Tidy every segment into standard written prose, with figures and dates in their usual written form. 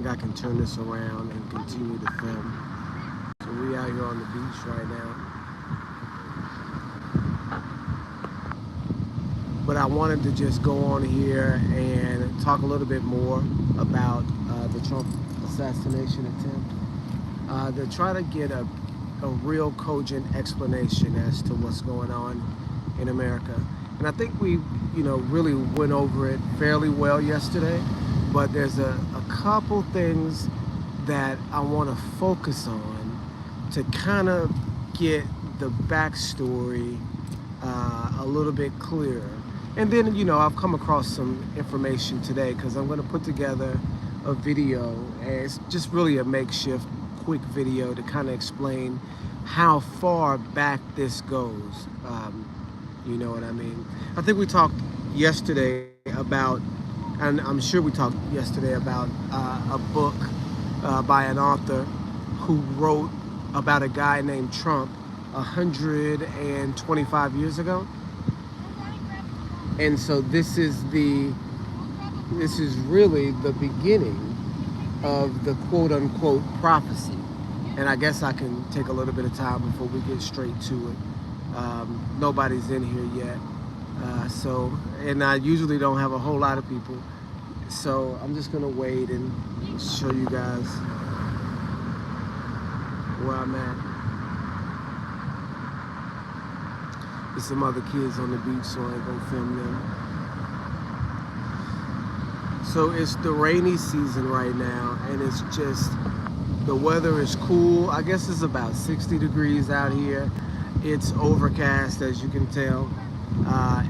I can turn this around and continue to film. So we out here on the beach right now. But I wanted to just go on here and talk a little bit more about the Trump assassination attempt. To try to get a real cogent explanation as to what's going on in America. And I think we, really went over it fairly well yesterday, but there's a couple things that I want to focus on to kind of get the backstory a little bit clearer. And then, I've come across some information today because I'm going to put together a video, and it's just really a makeshift quick video to kind of explain how far back this goes. You know what I mean? I think we talked yesterday about, and I'm sure we talked yesterday about a book by an author who wrote about a guy named Trump 125 years ago. And so this is really the beginning of the quote unquote prophecy. And I guess I can take a little bit of time before we get straight to it. Nobody's in here yet. And I usually don't have a whole lot of people. So I'm just gonna wait and show you guys where I'm at. There's some other kids on the beach, so I ain't gonna film them. So it's the rainy season right now, and it's just, the weather is cool. I guess it's about 60 degrees out here. It's overcast, as you can tell,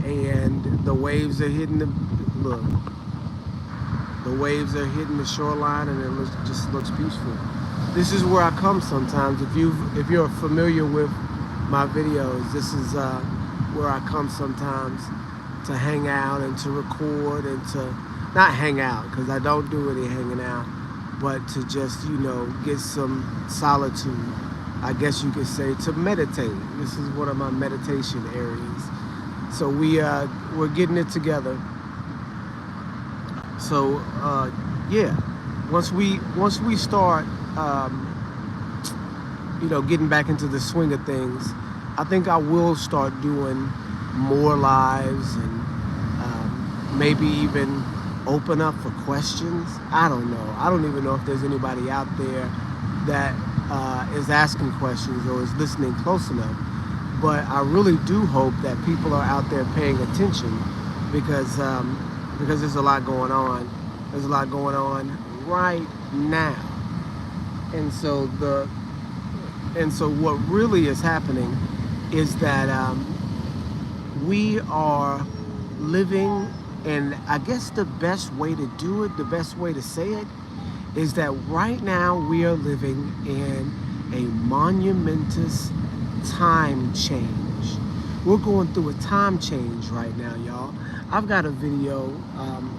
and the waves are hitting the waves are hitting the shoreline, and it just looks peaceful. This is where I come sometimes. If you're familiar with my videos, this is where I come sometimes to hang out and to record and to not hang out, because I don't do any hanging out, but to just get some solitude, I guess you could say, to meditate. This is one of my meditation areas. So we're getting it together. So yeah, once we start getting back into the swing of things, I think I will start doing more lives and maybe even open up for questions. I don't know. I don't even know if there's anybody out there that is asking questions or is listening close enough. But I really do hope that people are out there paying attention because there's a lot going on. There's a lot going on right now. And so what really is happening is that we are living, and I guess the best way to do it, the best way to say it, is that right now we are living in a monumentous time change. We're going through a time change right now, y'all. I've got a video,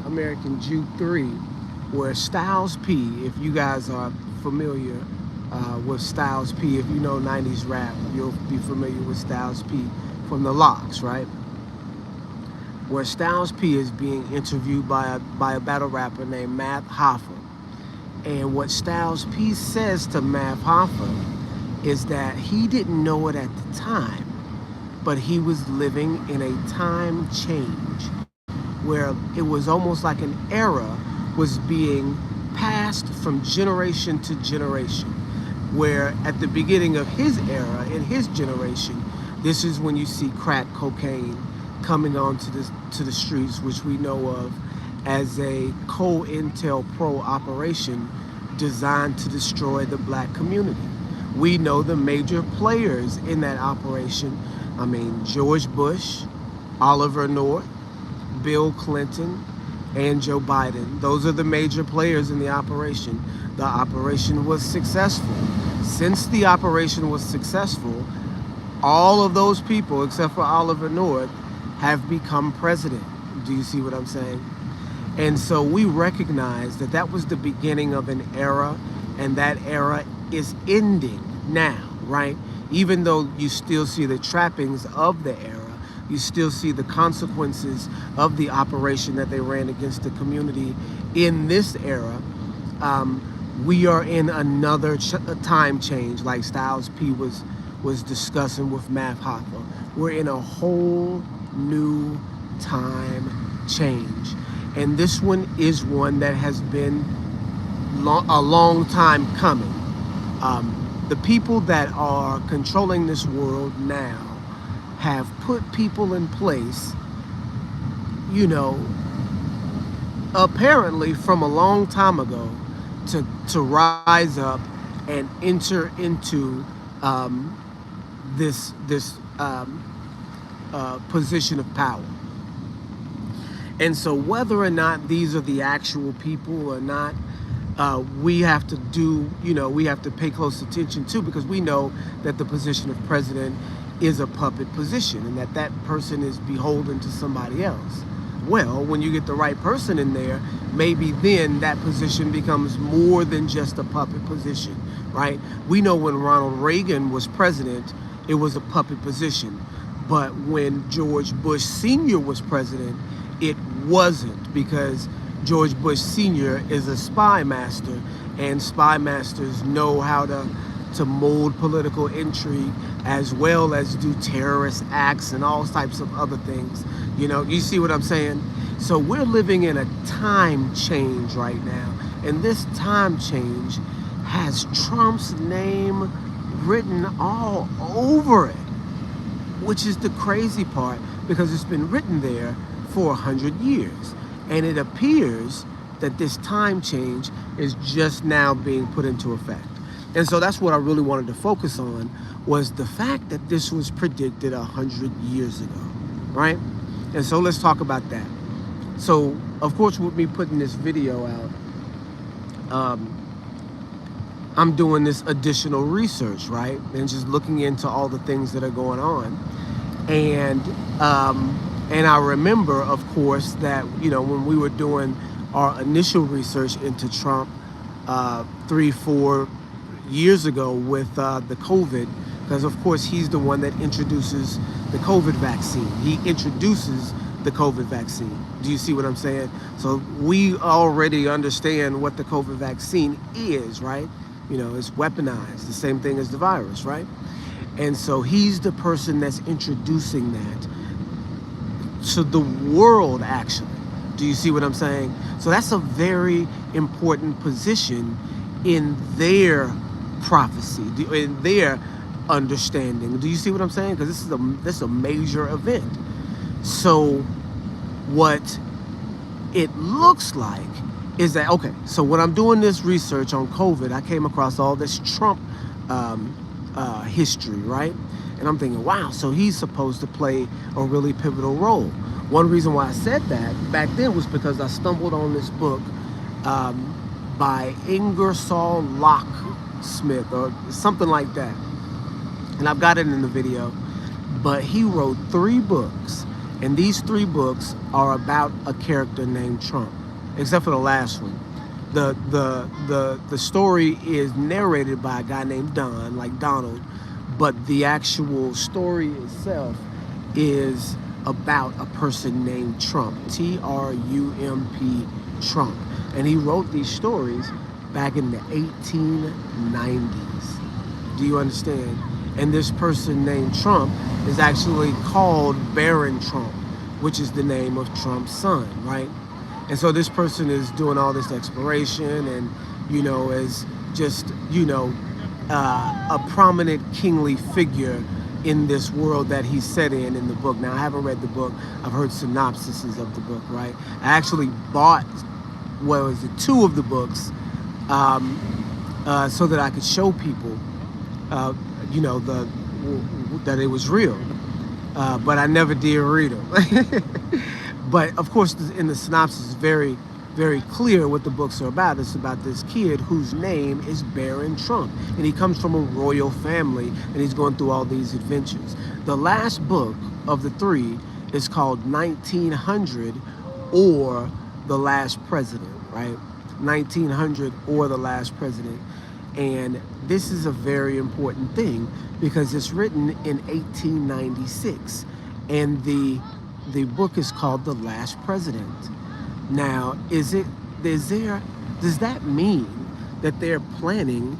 American Jew 3, where Styles P, if you guys are familiar with Styles P, if you know 90s rap, you'll be familiar with Styles P from the Lox, right? Where Styles P is being interviewed by a battle rapper named Math Hoffa. And what Styles P says to Math Hoffa is that he didn't know it at the time, but he was living in a time change where it was almost like an era was being passed from generation to generation, where at the beginning of his era, in his generation, this is when you see crack cocaine coming onto the streets, which we know of as a COINTELPRO operation designed to destroy the black community. We know the major players in that operation. I mean, George Bush, Oliver North, Bill Clinton, and Joe Biden. Those are the major players in the operation. The operation was successful. Since the operation was successful, all of those people, except for Oliver North, have become president. Do you see what I'm saying? And so we recognize that that was the beginning of an era, and that era is ending now, right? Even though you still see the trappings of the era, you still see the consequences of the operation that they ran against the community in this era. we are in another time change, like Styles P was discussing with Math Hoffa. We're in a whole new time change, and this one is one that has been a long time coming. The people that are controlling this world now have put people in place, you know, apparently from a long time ago, to rise up and enter into this position of power. And so whether or not these are the actual people or not, we have to we have to pay close attention to, because we know that the position of president is a puppet position and that person is beholden to somebody else. Well, when you get the right person in there, maybe then that position becomes more than just a puppet position, right? We know when Ronald Reagan was president, it was a puppet position. But when George Bush Sr. was president, it wasn't, because George Bush Sr. is a spy master, and spy masters know how to mold political intrigue, as well as do terrorist acts and all types of other things. You see what I'm saying? So we're living in a time change right now, and this time change has Trump's name written all over it, which is the crazy part, because it's been written there for 100 years. And it appears that this time change is just now being put into effect. And so that's what I really wanted to focus on, was the fact that this was predicted 100 years ago, right? And so let's talk about that. So, of course, with me putting this video out, I'm doing this additional research, right? And just looking into all the things that are going on. And I remember, of course, that, when we were doing our initial research into Trump 3-4 years ago with the COVID, because, of course, he's the one that introduces the COVID vaccine. He introduces the COVID vaccine. Do you see what I'm saying? So we already understand what the COVID vaccine is, right? It's weaponized, the same thing as the virus, right? And so he's the person that's introducing that to the world, actually. Do you see what I'm saying? So that's a very important position in their prophecy, in their understanding. Do you see what I'm saying? Because this is a major event. So what it looks like is that, okay, so when I'm doing this research on COVID, I came across all this Trump history, right? And I'm thinking, wow, so he's supposed to play a really pivotal role. One reason why I said that back then was because I stumbled on this book by Ingersoll Locksmith or something like that. And I've got it in the video. But he wrote 3 books, and these 3 books are about a character named Trump, except for the last one. The story is narrated by a guy named Don, like Donald, but the actual story itself is about a person named Trump, T-R-U-M-P, Trump. And he wrote these stories back in the 1890s. Do you understand? And this person named Trump is actually called Barron Trump, which is the name of Trump's son, right? And so this person is doing all this exploration and, is just, a prominent kingly figure in this world that he's set in the book. Now, I haven't read the book. I've heard synopsises of the book, right? I actually bought, 2 of the books so that I could show people, that it was real. But I never did read them. But, of course, in the synopsis, it's very, very clear what the books are about. It's about this kid whose name is Barron Trump. And he comes from a royal family, and he's going through all these adventures. The last book of the 3 is called 1900 or The Last President, right? 1900 or The Last President. And this is a very important thing because it's written in 1896. And the book is called The Last President. Now, is there Does that mean that they're planning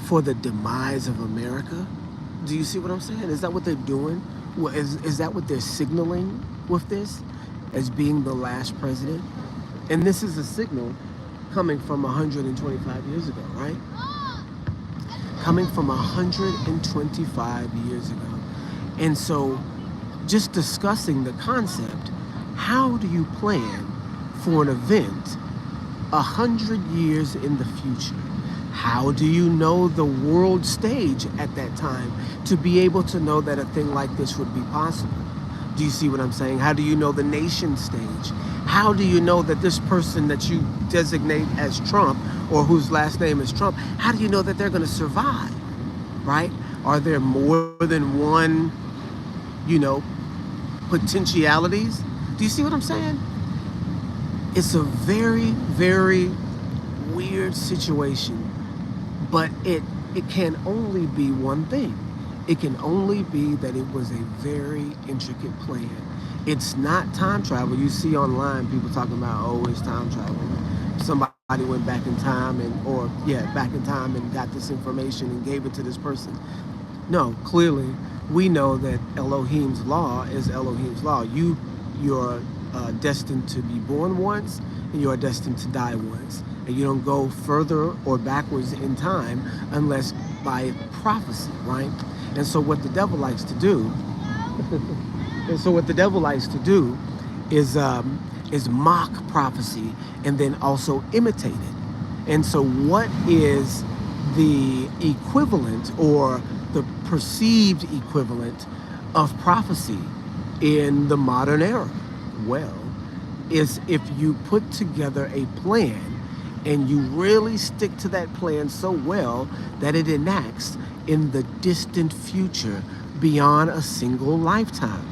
for the demise of America? Do you see what I'm saying? Is that what they're doing? Is that what they're signaling with this as being the last president? And this is a signal coming from 125 years ago, right? Coming from 125 years ago. And so, just discussing the concept, how do you plan for an event 100 years in the future? How do you know the world stage at that time to be able to know that a thing like this would be possible? Do you see what I'm saying? How do you know the nation stage? How do you know that this person that you designate as Trump or whose last name is Trump, how do you know that they're going to survive, right? Are there more than one, you know, potentialities? Do you see what I'm saying? It's a very, very weird situation, but it can only be one thing. It can only be that it was a very intricate plan. It's not time travel. You see online people talking about, oh, it's time travel. Somebody went back in time back in time and got this information and gave it to this person. No, clearly we know that Elohim's law is Elohim's law. You're destined to be born once, and you are destined to die once. And you don't go further or backwards in time unless by prophecy, right? And so what the devil likes to do, is mock prophecy and then also imitate it. And so what is the equivalent or the perceived equivalent of prophecy in the modern era? Well, is if you put together a plan and you really stick to that plan so well that it enacts in the distant future beyond a single lifetime.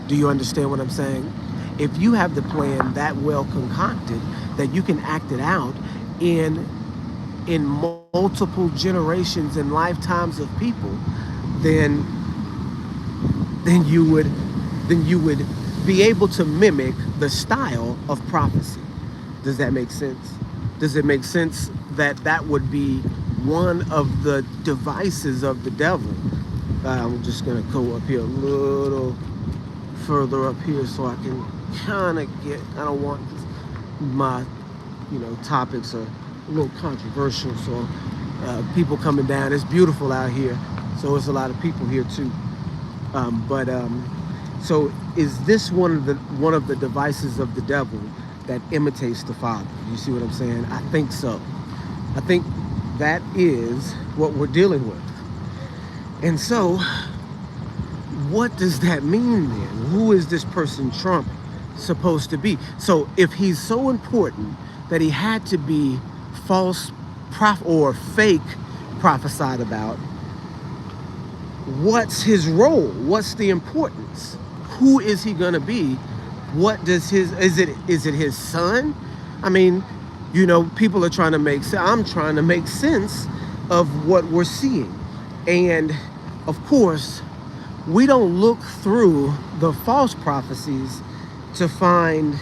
Do you understand what I'm saying? If you have the plan that well concocted that you can act it out in multiple generations and lifetimes of people, then you would be able to mimic the style of prophecy. Does that make sense? Does it make sense that that would be one of the devices of the devil? I'm just gonna go up here a little further up here so I can kind of get, I don't want my, topics are a little controversial, so people coming down, it's beautiful out here, so it's a lot of people here too. So is this one of the devices of the devil that imitates the Father? You see what I'm saying? I think so. I think that is what we're dealing with. And so, what does that mean then? Who is this person Trump supposed to be? So if he's so important that he had to be false or fake prophesied about, what's his role? What's the importance? Who is he gonna be? What does is it his son? I mean, people are trying to I'm trying to make sense of what we're seeing. And of course, we don't look through the false prophecies to find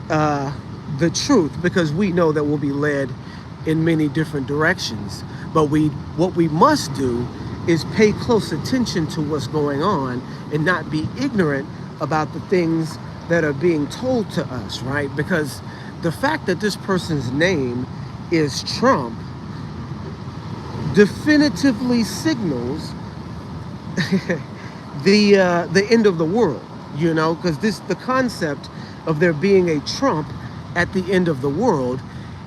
the truth, because we know that we'll be led in many different directions. But what we must do is pay close attention to what's going on and not be ignorant about the things that are being told to us, right? Because the fact that this person's name is Trump definitively signals the end of the world, because the concept of there being a Trump at the end of the world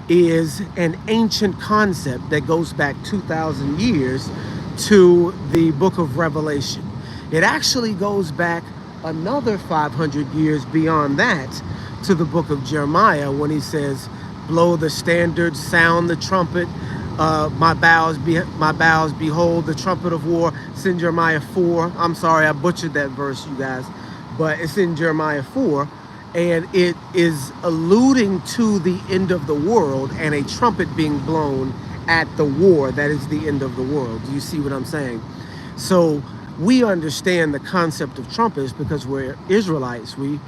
is an ancient concept that goes back 2,000 years to the book of Revelation. It actually goes back another 500 years beyond that to the book of Jeremiah, when he says, blow the standard, sound the trumpet, my bows behold the trumpet of war. It's in Jeremiah 4. I'm sorry, I butchered that verse, you guys, but it's in Jeremiah 4, and it is alluding to the end of the world and a trumpet being blown at the war that is the end of the world. Do you see what I'm saying? So we understand the concept of trumpets because we're Israelites. We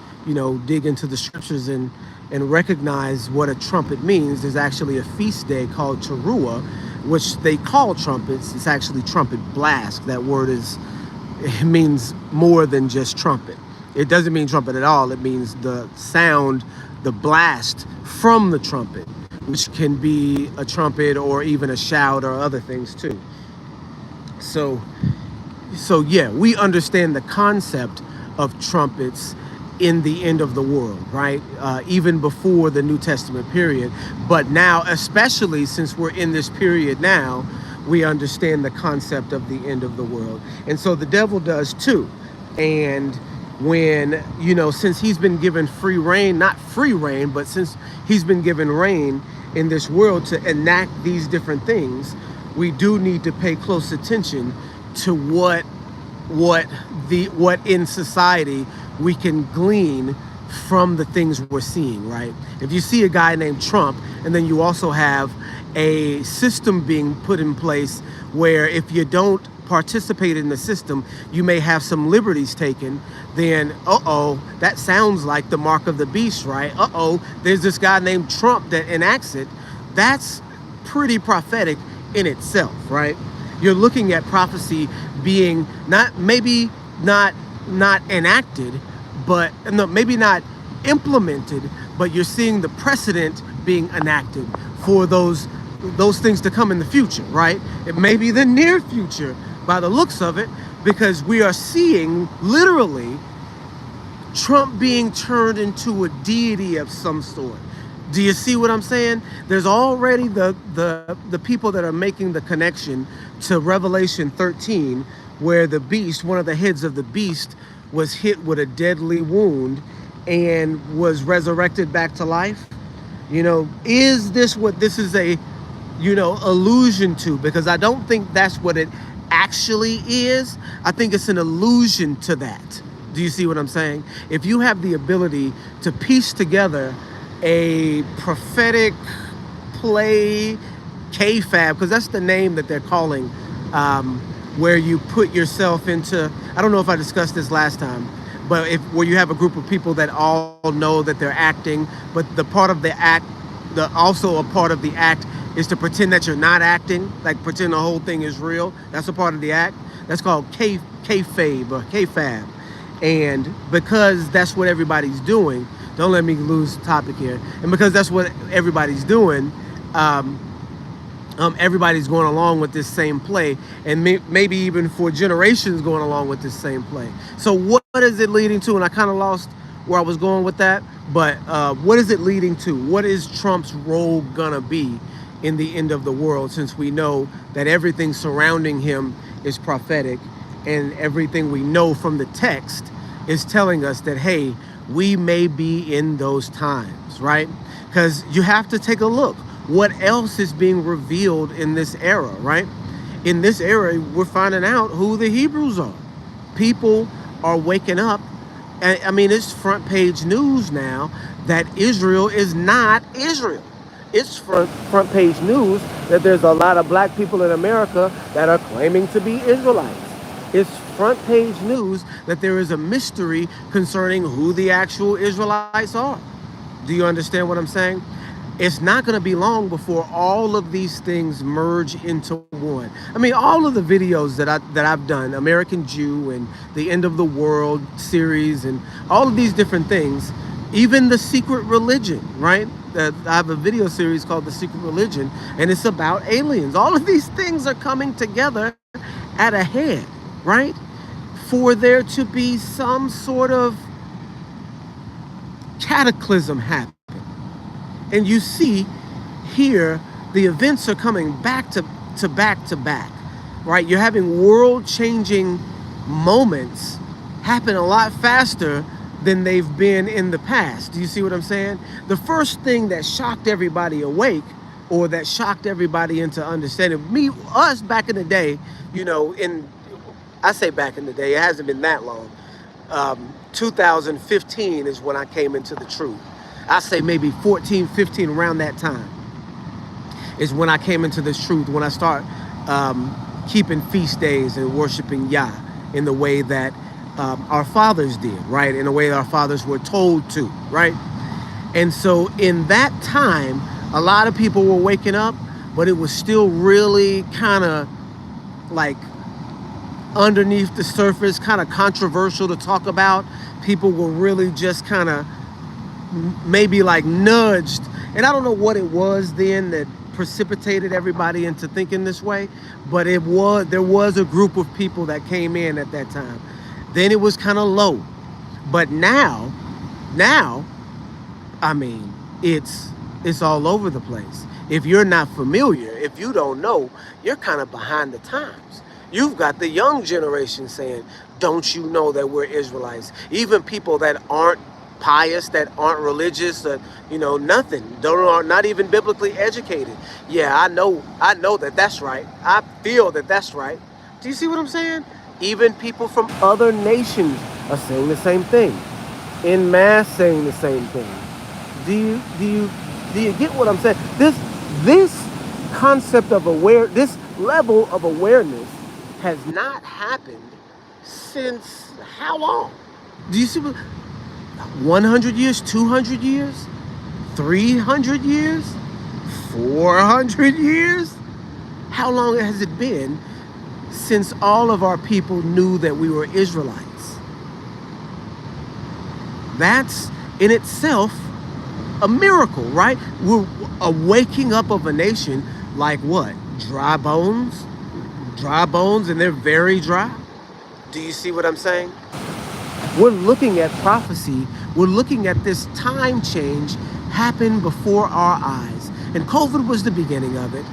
dig into the scriptures and and recognize what a trumpet means, there's actually a feast day called Teruah, which they call trumpets. It's actually trumpet blast. That word it means more than just trumpet. It doesn't mean trumpet at all. It means the sound, the blast from the trumpet, which can be a trumpet or even a shout or other things too. So yeah, we understand the concept of trumpets in the end of the world, right? Even before the New Testament period. But now, especially since we're in this period now, we understand the concept of the end of the world. And so the devil does too. And when, since he's been given free reign, not free reign, but since he's been given reign in this world to enact these different things, we do need to pay close attention to what in society we can glean from the things we're seeing, right? If you see a guy named Trump, and then you also have a system being put in place where if you don't participate in the system, you may have some liberties taken, then that sounds like the mark of the beast, right? There's this guy named Trump that enacts it. That's pretty prophetic in itself, right? You're looking at prophecy being maybe not enacted, but maybe not implemented, but you're seeing the precedent being enacted for those things to come in the future, right? It may be the near future by the looks of it, because we are seeing literally Trump being turned into a deity of some sort. Do you see what I'm saying? There's already the people that are making the connection to Revelation 13, where the beast, one of the heads of the beast, was hit with a deadly wound and was resurrected back to life. Is this what this is a, allusion to? Because I don't think that's what it actually is. I think it's an allusion to that. Do you see what I'm saying? If you have the ability to piece together a prophetic play, KFAB, because that's the name that they're calling, where you put yourself into, I don't know if I discussed this last time, but where you have a group of people that all know that they're acting, but the part of the act, also a part of the act is to pretend that you're not acting, like pretend the whole thing is real. That's a part of the act. That's called kayfabe or KFAB. And because that's what everybody's doing, don't let me lose topic here. And because that's what everybody's doing, everybody's going along with this same play, and maybe even for generations going along with this same play. So what is it leading to? And I kind of lost where I was going with that, but what is it leading to? What is Trump's role gonna be in the end of the world, since we know that everything surrounding him is prophetic, and everything we know from the text is telling us that, hey, we may be in those times, right? Because you have to take a look. What else is being revealed in this era, right? In this era, we're finding out who the Hebrews are. People are waking up. And I mean, it's front page news now that Israel is not Israel. It's front page news that there's a lot of black people in America that are claiming to be Israelites. It's front page news that there is a mystery concerning who the actual Israelites are. Do you understand what I'm saying? It's not going to be long before all of these things merge into one. I mean, all of the videos that I've done, American Jew and the End of the World series and all of these different things, even the Secret Religion, right? I have a video series called The Secret Religion, and it's about aliens. All of these things are coming together at a head, right? For there to be some sort of cataclysm happen. And you see here, the events are coming back to back, right? You're having world-changing moments happen a lot faster than they've been in the past. Do you see what I'm saying? The first thing that shocked everybody awake, or that shocked everybody into understanding, us back in the day, I say back in the day, it hasn't been that long. 2015 is when I came into the truth. I say maybe 14, 15, around that time is when I came into this truth, when I start keeping feast days and worshiping Yah in the way that our fathers did, right? In the way our fathers were told to, right? And so in that time, a lot of people were waking up, but it was still really kind of like underneath the surface, kind of controversial to talk about. People were really just kind of maybe like nudged. And I don't know what it was then that precipitated everybody into thinking this way, but there was a group of people that came in at that time. Then it was kind of low. But now, I mean, it's all over the place. If you're not familiar, if you don't know, you're kind of behind the times. You've got the young generation saying, don't you know that we're Israelites? Even people that aren't pious, that aren't religious, that, you know, nothing, are not even biblically educated. Yeah, I know that that's right. I feel that that's right. Do you see what I'm saying? Even people from other nations are saying the same thing. En masse saying the same thing. Do you get what I'm saying? This concept of this level of awareness has not happened since how long? Do you see what? 100 years, 200 years, 300 years, 400 years? How long has it been since all of our people knew that we were Israelites? That's in itself a miracle, right? We're a waking up of a nation like what? Dry bones? Dry bones, and they're very dry. Do you see what I'm saying? We're looking at prophecy. We're looking at this time change happen before our eyes. And COVID was the beginning of it.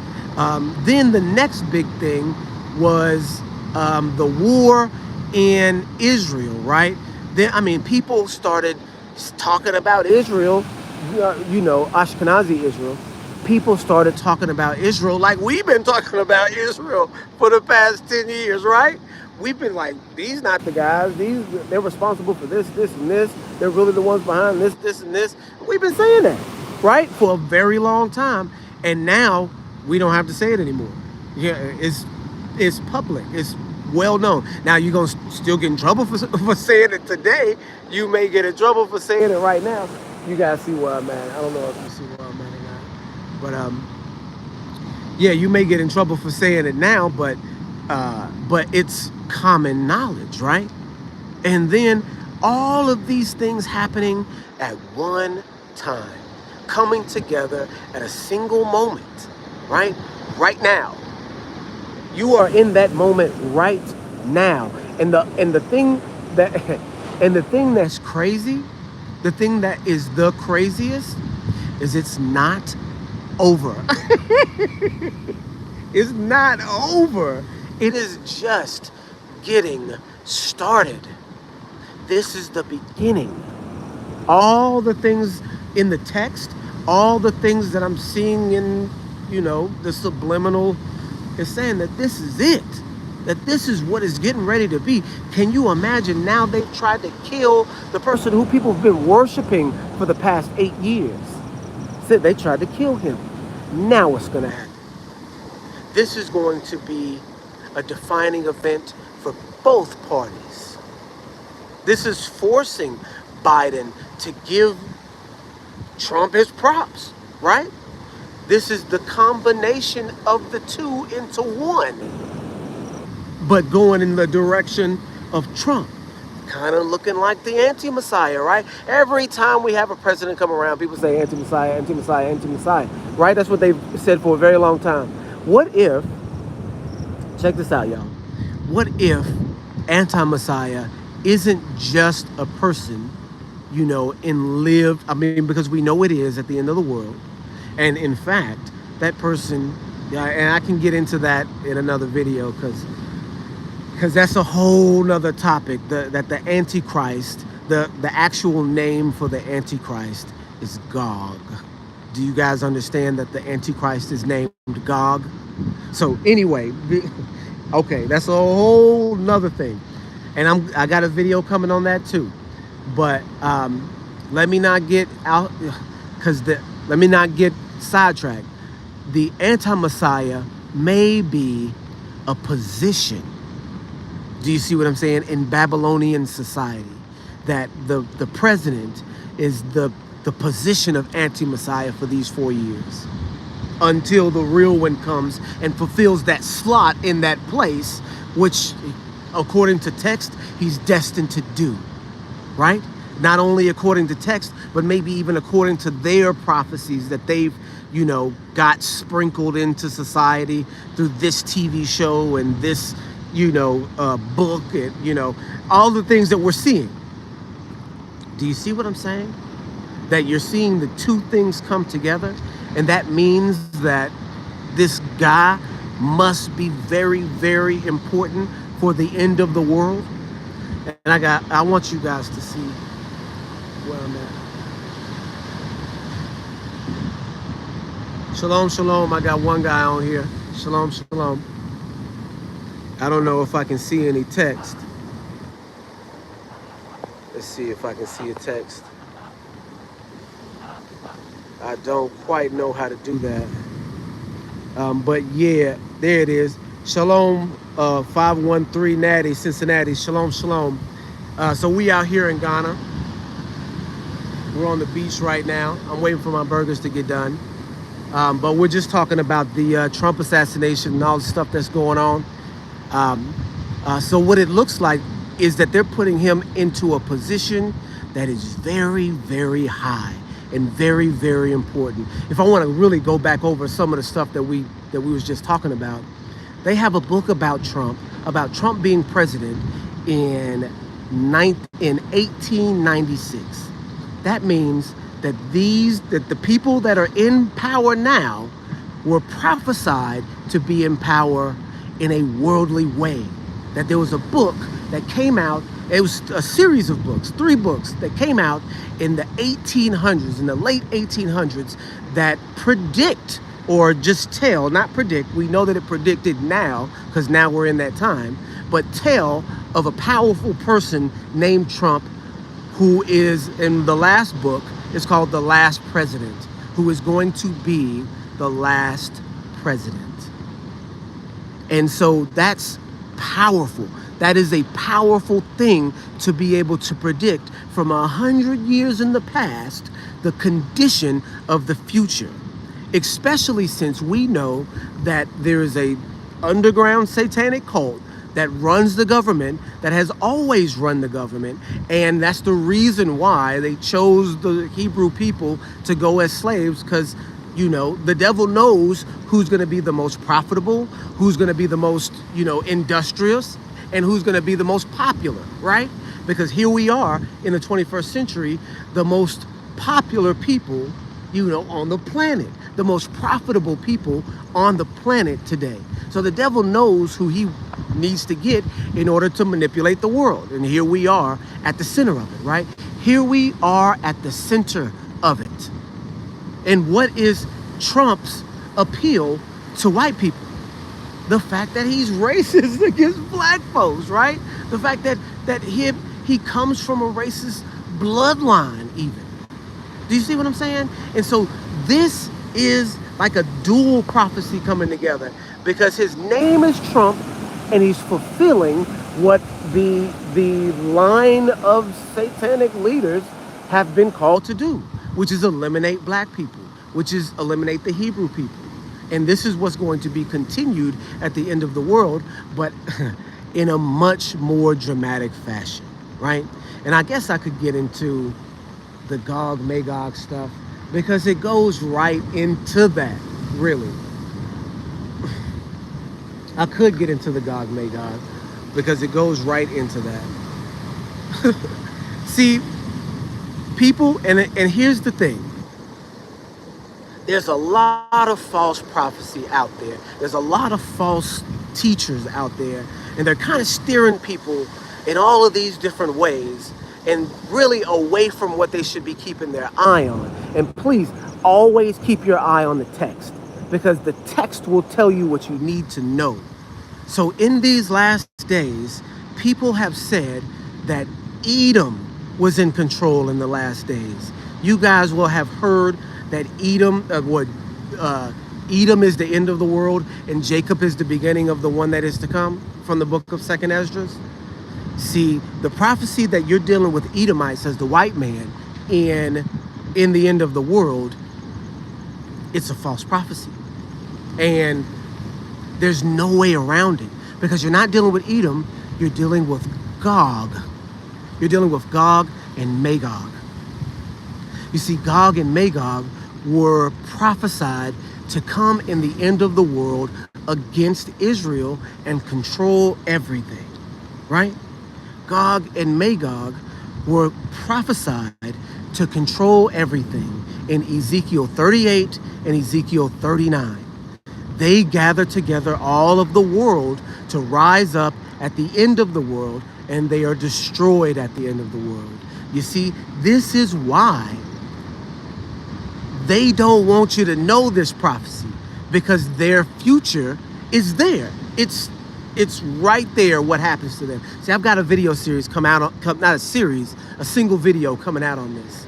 Then the next big thing was the war in Israel, right? Then, I mean, people started talking about Israel, you know, Ashkenazi Israel. People started talking about Israel like we've been talking about Israel for the past 10 years, right? We've been like, these not the guys. They're responsible for this, this, and this. They're really the ones behind this, this, and this. We've been saying that, right, for a very long time. And now we don't have to say it anymore. Yeah, it's public. It's well known. Now you're gonna still get in trouble for saying it today. You may get in trouble for saying it right now. You guys see where I'm at. I don't know if you see where I'm at or not. But yeah, you may get in trouble for saying it now, but it's common knowledge, right? And then all of these things happening at one time, coming together at a single moment, right? Right now. You are in that moment right now. And the thing that's crazy, the thing that is the craziest is it's not over. It's not over. It is just getting started. This is the beginning. All the things in the text, all the things that I'm seeing in, you know, the subliminal is saying that this is it. That this is what is getting ready to be. Can you imagine now they've tried to kill the person who people have been worshiping for the past 8 years? Said they tried to kill him. Now what's going to happen? This is going to be a defining event for both parties. This is forcing Biden to give Trump his props, right? This is the combination of the two into one, but going in the direction of Trump, kind of looking like the anti-Messiah, right? Every time we have a president come around, people say anti-Messiah, anti-Messiah, anti-Messiah, right? That's what they've said for a very long time. What if, check this out, y'all. What if anti-Messiah isn't just a person, you know, because we know it is at the end of the world. And in fact, that person, and I can get into that in another video because that's a whole nother topic, that the Antichrist, the actual name for the Antichrist is Gog. Do you guys understand that the Antichrist is named Gog? So anyway, okay, that's a whole nother thing. And I got a video coming on that too. But let me not get out, let me not get sidetracked. The anti-Messiah may be a position. Do you see what I'm saying? In Babylonian society, that the president is the the position of anti-Messiah for these 4 years until the real one comes and fulfills that slot in that place, which, according to text, he's destined to do, right? Not only according to text, but maybe even according to their prophecies that they've, got sprinkled into society through this TV show and this, book and, all the things that we're seeing. Do you see what I'm saying? That you're seeing the two things come together, and that means that this guy must be very, very important for the end of the world. And I want you guys to see where I'm at. Shalom, shalom. I got one guy on here. Shalom, shalom. I don't know if I can see any text. Let's see if I can see a text. I don't quite know how to do that. But yeah, there it is. Shalom, 513 Natty, Cincinnati. Shalom, shalom. So we out here in Ghana. We're on the beach right now. I'm waiting for my burgers to get done. But we're just talking about the Trump assassination and all the stuff that's going on. So what it looks like is that they're putting him into a position that is very, very high and very, very important. If I want to really go back over some of the stuff that we was just talking about, they have a book about Trump being president in 1896. That means that the people that are in power now were prophesied to be in power in a worldly way. That there was a book that came out. It was a series of books, 3 books that came out in the 1800s, in the late 1800s, that predict, or just tell, not predict, we know that it predicted now, because now we're in that time, but tell of a powerful person named Trump, who is, in the last book, it's called The Last President, who is going to be the last president. And so that's powerful. That is a powerful thing to be able to predict from 100 years in the past, the condition of the future, especially since we know that there is a underground satanic cult that runs the government, that has always run the government, and that's the reason why they chose the Hebrew people to go as slaves, because the devil knows who's going to be the most profitable, who's going to be the most, industrious, and who's going to be the most popular, right? Because here we are in the 21st century, the most popular people, on the planet, the most profitable people on the planet today. So the devil knows who he needs to get in order to manipulate the world. And here we are at the center of it, right? Here we are at the center of it. And what is Trump's appeal to white people? The fact that he's racist against black folks, right? The fact that he comes from a racist bloodline even. Do you see what I'm saying? And so this is like a dual prophecy coming together, because his name is Trump and he's fulfilling what the line of satanic leaders have been called to do, which is eliminate black people, which is eliminate the Hebrew people. And this is what's going to be continued at the end of the world, but in a much more dramatic fashion, right? And I guess I could get into the Gog Magog stuff, because it goes right into that, really. I could get into the Gog Magog, because it goes right into that. See, people, and here's the thing. There's a lot of false prophecy out there. There's a lot of false teachers out there, and they're kind of steering people in all of these different ways, and really away from what they should be keeping their eye on. And please, always keep your eye on the text, because the text will tell you what you need to know. So in these last days, people have said that Edom was in control in the last days. You guys will have heard that Edom is the end of the world and Jacob is the beginning of the one that is to come, from the book of 2nd Esdras. See, the prophecy that you're dealing with Edomites as the white man in in the end of the world, it's a false prophecy. And there's no way around it, because you're not dealing with Edom, you're dealing with Gog. You're dealing with Gog and Magog. You see, Gog and Magog were prophesied to come in the end of the world against Israel and control everything, right? Gog and Magog were prophesied to control everything in Ezekiel 38 and Ezekiel 39. They gather together all of the world to rise up at the end of the world, and they are destroyed at the end of the world. You see, this is why they don't want you to know this prophecy, because their future is there. It's right there what happens to them. See, I've got a video series not a series, a single video coming out on this.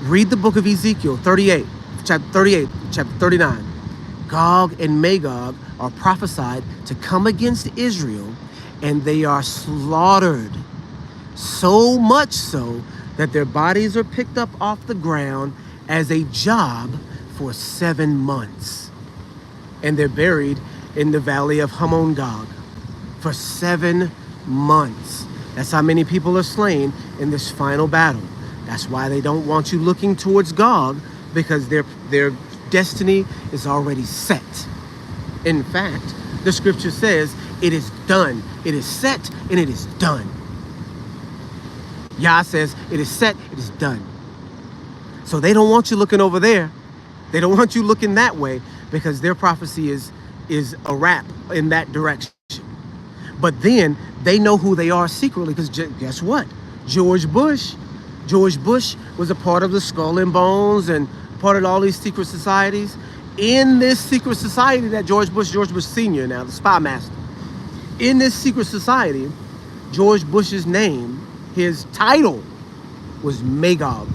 Read the book of Ezekiel 38, chapter 38, chapter 39. Gog and Magog are prophesied to come against Israel, and they are slaughtered. So much so that their bodies are picked up off the ground as a job for 7 months. And they're buried in the valley of Hamon Gog for 7 months. That's how many people are slain in this final battle. That's why they don't want you looking towards Gog, because their destiny is already set. In fact, the scripture says it is done. It is set and it is done. Yah says it is set, it is done. So they don't want you looking over there. They don't want you looking that way, because their prophecy is a wrap in that direction. But then they know who they are secretly, because guess what? George Bush was a part of the Skull and Bones and part of all these secret societies. In this secret society that George Bush Sr. now, the spy master, in this secret society, George Bush's name, his title was Magog.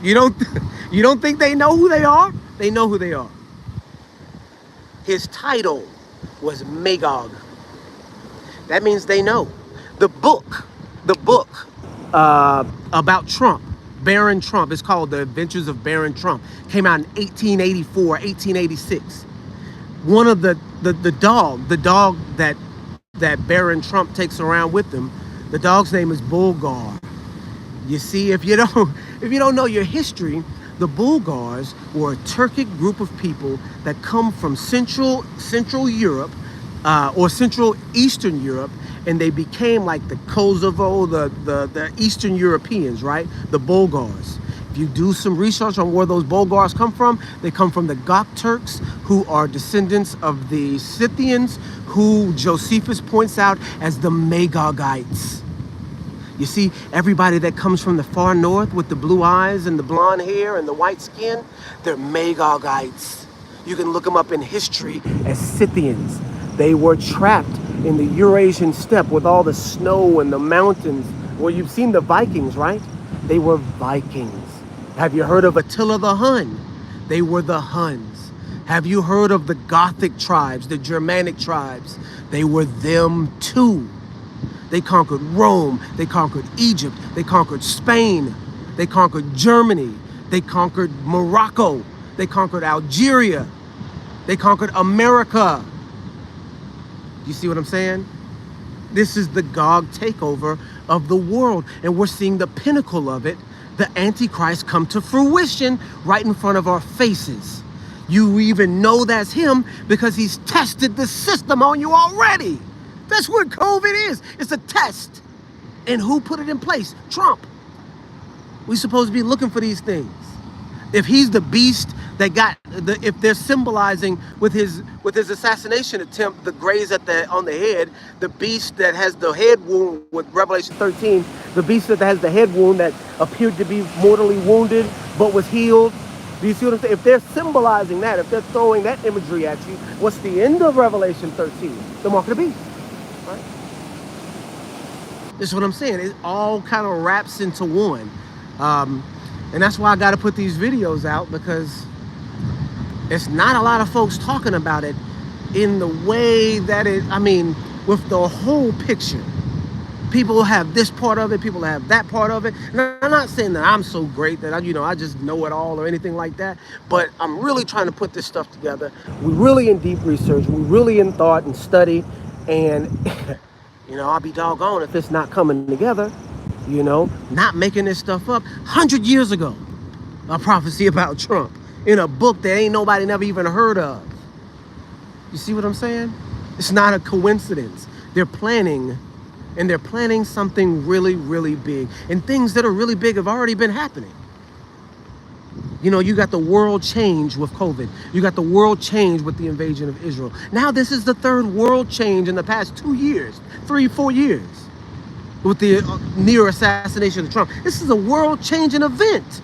You don't think they know who they are? They know who they are. His title was Magog. That means they know. The book about Trump, Barron Trump, it's called The Adventures of Barron Trump, came out in 1884, 1886. One of the dog that Barron Trump takes around with him, the dog's name is Bulgar. You see, if you don't know your history, the Bulgars were a Turkic group of people that come from Central Europe or Central Eastern Europe, and they became like the Kosovo, the Eastern Europeans, right? The Bulgars. If you do some research on where those Bulgars come from, they come from the Gok Turks, who are descendants of the Scythians, who Josephus points out as the Magogites. You see, everybody that comes from the far north with the blue eyes and the blonde hair and the white skin, they're Magogites. You can look them up in history as Scythians. They were trapped in the Eurasian steppe with all the snow and the mountains. Well, you've seen the Vikings, right? They were Vikings. Have you heard of Attila the Hun? They were the Huns. Have you heard of the Gothic tribes, the Germanic tribes? They were them too. They conquered Rome, they conquered Egypt, they conquered Spain, they conquered Germany, they conquered Morocco, they conquered Algeria, they conquered America. You see what I'm saying? This is the Gog takeover of the world, and we're seeing the pinnacle of it, the Antichrist, come to fruition right in front of our faces. You even know that's him because he's tested the system on you already. That's what COVID is. It's a test. And who put it in place? Trump. We're supposed to be looking for these things. If he's the beast that if they're symbolizing with his assassination attempt, the graze on the head, the beast that has the head wound with Revelation 13, the beast that has the head wound that appeared to be mortally wounded but was healed. Do you see what I'm saying? If they're symbolizing that, if they're throwing that imagery at you, what's the end of Revelation 13? The mark of the beast. Right? This is what I'm saying. It all kind of wraps into one. And that's why I got to put these videos out, because it's not a lot of folks talking about it in the way that with the whole picture. People have this part of it, people have that part of it. Now, I'm not saying that I'm so great that I just know it all or anything like that, but I'm really trying to put this stuff together. We really in deep research, we really in thought and study, and I'll be doggone if it's not coming together, not making this stuff up. 100 years ago, a prophecy about Trump in a book that ain't nobody never even heard of. You see what I'm saying? It's not a coincidence. They're planning, and they're planning something really, really big. And things that are really big have already been happening. You got the world change with COVID. You got the world change with the invasion of Israel. Now this is the third world change in the past 2 years, 3-4 years, with the near assassination of Trump. This is a world changing event.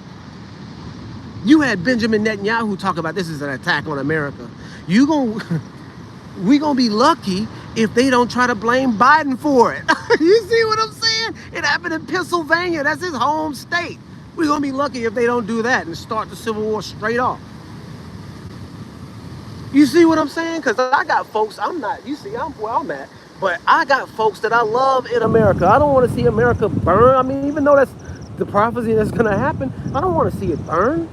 You had Benjamin Netanyahu talk about this is an attack on America. We gonna be lucky if they don't try to blame Biden for it. You see what I'm saying? It happened in Pennsylvania. That's his home state. We're gonna be lucky if they don't do that and start the Civil War straight off. You see what I'm saying? Because I got folks, I'm where I'm at, but I got folks that I love in America. I don't want to see America burn. I mean, even though that's the prophecy that's gonna happen, I don't want to see it burn.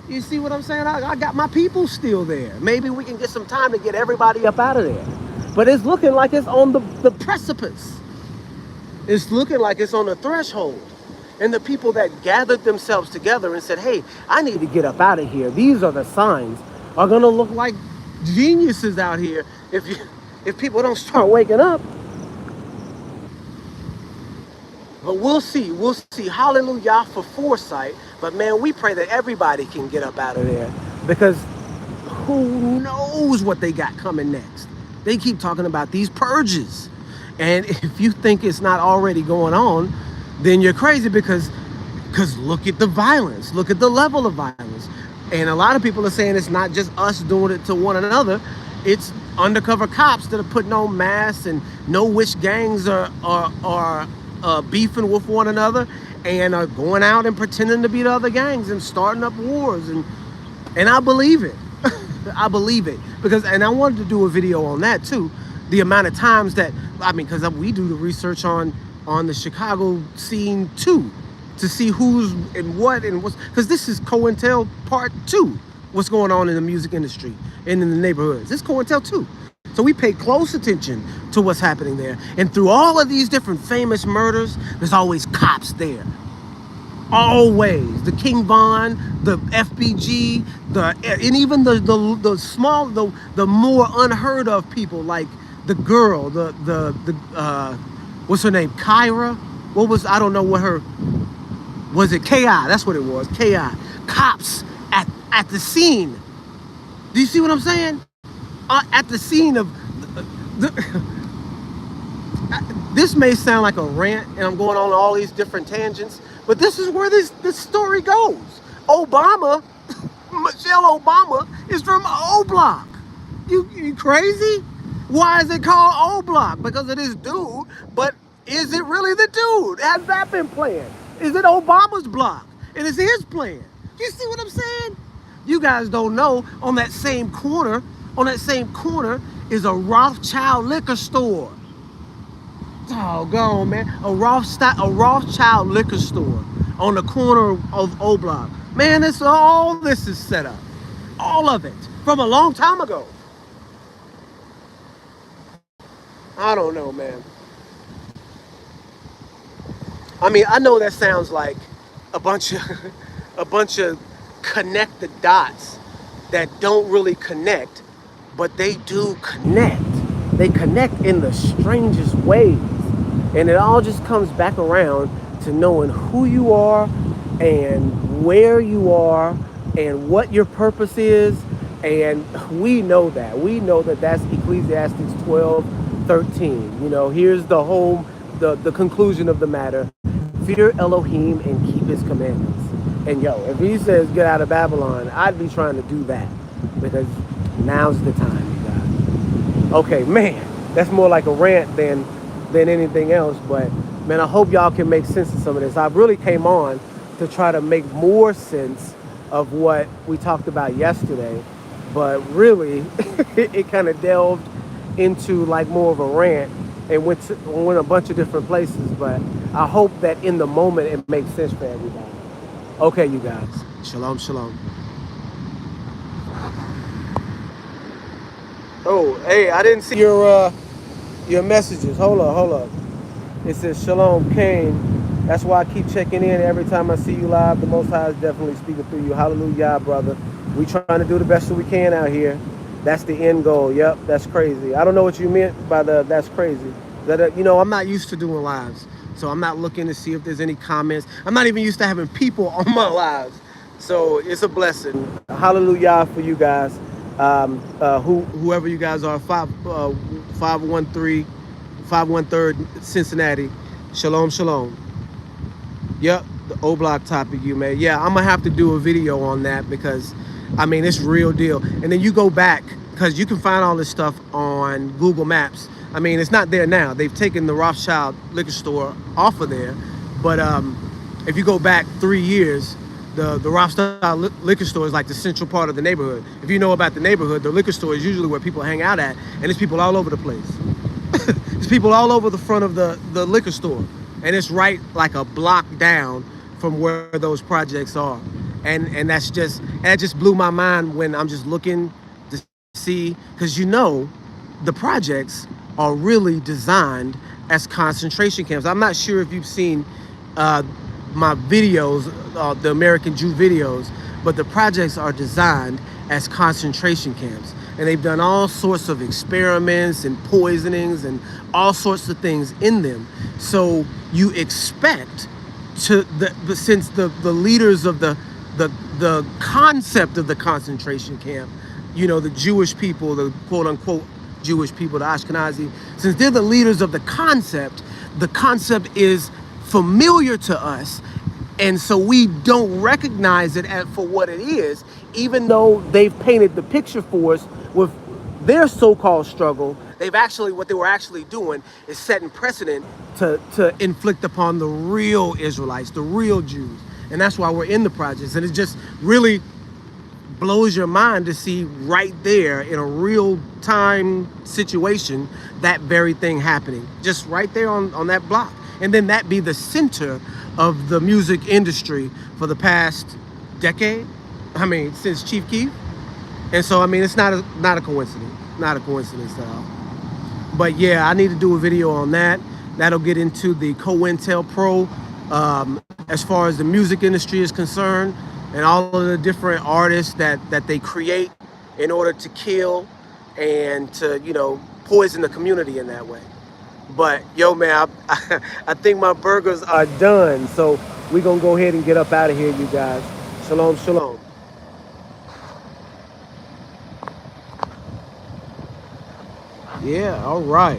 You see what I'm saying? I got my people still there. Maybe we can get some time to get everybody up out of there. But it's looking like it's on the precipice. It's looking like it's on the threshold. And the people that gathered themselves together and said, hey, I need to get up out of here. These are the signs. Are going to look like geniuses out here if people don't start waking up. But we'll see. We'll see. Hallelujah for foresight. But man, we pray that everybody can get up out of there, because who knows what they got coming next. They keep talking about these purges. And if you think it's not already going on, then you're crazy, because look at the violence. Look at the level of violence. And a lot of people are saying it's not just us doing it to one another. It's undercover cops that are putting on masks and know which gangs are beefing with one another and are going out and pretending to be the other gangs and starting up wars. And I believe it. I believe it. And I wanted to do a video on that too. The amount of times that, because we do the research on the Chicago scene too, to see who's and what and what's, because this is COINTEL Part 2, what's going on in the music industry and in the neighborhoods. It's COINTEL 2. So we pay close attention to what's happening there. And through all of these different famous murders, there's always cops there. Always. The King Von, the FBG, and even the small, the more unheard of people, like the girl, what's her name? Kyra? I don't know what her, was it K.I.? That's what it was, K.I. Cops at the scene. Do you see what I'm saying? At the scene of this may sound like a rant, and I'm going on all these different tangents, but this is where this story goes. Michelle Obama is from O Block. You crazy? Why is it called O Block? Because of this dude, but is it really the dude? Has that been planned? Is it Obama's block? And it's his plan. You see what I'm saying? You guys don't know, on that same corner is a Rothschild liquor store. Doggone, man. A Rothschild liquor store on the corner of O Block. Man, all this is set up. All of it. From a long time ago. I don't know, man. I know that sounds like a bunch of connect the dots that don't really connect, but they do connect. They connect in the strangest ways. And it all just comes back around to knowing who you are and where you are and what your purpose is. And we know that. We know that that's Ecclesiastes 12:13. Here's the conclusion of the matter. Fear Elohim and keep his commandments. And if he says get out of Babylon, I'd be trying to do that, because now's the time, you guys. Okay, man, that's more like a rant than anything else. But man, I hope y'all can make sense of some of this. I really came on to try to make more sense of what we talked about yesterday, but really it kind of delved into like more of a rant and went a bunch of different places. But I hope that in the moment it makes sense for everybody. Okay, you guys. Shalom, shalom. Oh, hey, I didn't see your messages. Hold up. It says Shalom Kane. That's why I keep checking in every time I see you live. The Most High is definitely speaking through you. Hallelujah, brother. We trying to do the best that we can out here. That's the end goal. Yep, that's crazy. I don't know what you meant by the that's crazy. That I'm not used to doing lives, so I'm not looking to see if there's any comments. I'm not even used to having people on my lives, so it's a blessing. Hallelujah for you guys. Whoever you guys are, 513 Cincinnati. Shalom, shalom. Yep, the O Block topic you made. Yeah, I'm gonna have to do a video on that because, I mean, it's real deal. And then you go back, because you can find all this stuff on Google Maps. I mean, it's not there now. They've taken the Rothschild liquor store off of there. But if you go back 3 years, the Rothschild liquor store is like the central part of the neighborhood. If you know about the neighborhood, the liquor store is usually where people hang out at, and there's people all over the place. There's people all over the front of the liquor store. And it's right like a block down from where those projects are. And that just blew my mind when I'm just looking to see, because the projects are really designed as concentration camps. I'm not sure if you've seen my videos, the American Jew videos, but the projects are designed as concentration camps. And they've done all sorts of experiments and poisonings and all sorts of things in them. So you expect since the leaders of the concept of the concentration camp, the Jewish people, the quote unquote Jewish people, the Ashkenazi, since they're the leaders of the concept is familiar to us. And so we don't recognize it for what it is, even though they've painted the picture for us with their so-called struggle. What they were actually doing is setting precedent to inflict upon the real Israelites, the real Jews. And that's why we're in the projects. And it just really blows your mind to see right there in a real time situation, that very thing happening, just right there on that block. And then that be the center of the music industry for the past decade. I mean, since Chief Keef. And so, I mean, it's not a coincidence. Not a coincidence at all. But yeah, I need to do a video on that. That'll get into the COINTELPRO as far as the music industry is concerned, and all of the different artists that they create in order to kill and to, poison the community in that way. But yo, man, I think my burgers are done. So we're going to go ahead and get up out of here, you guys. Shalom, shalom. Yeah, all right.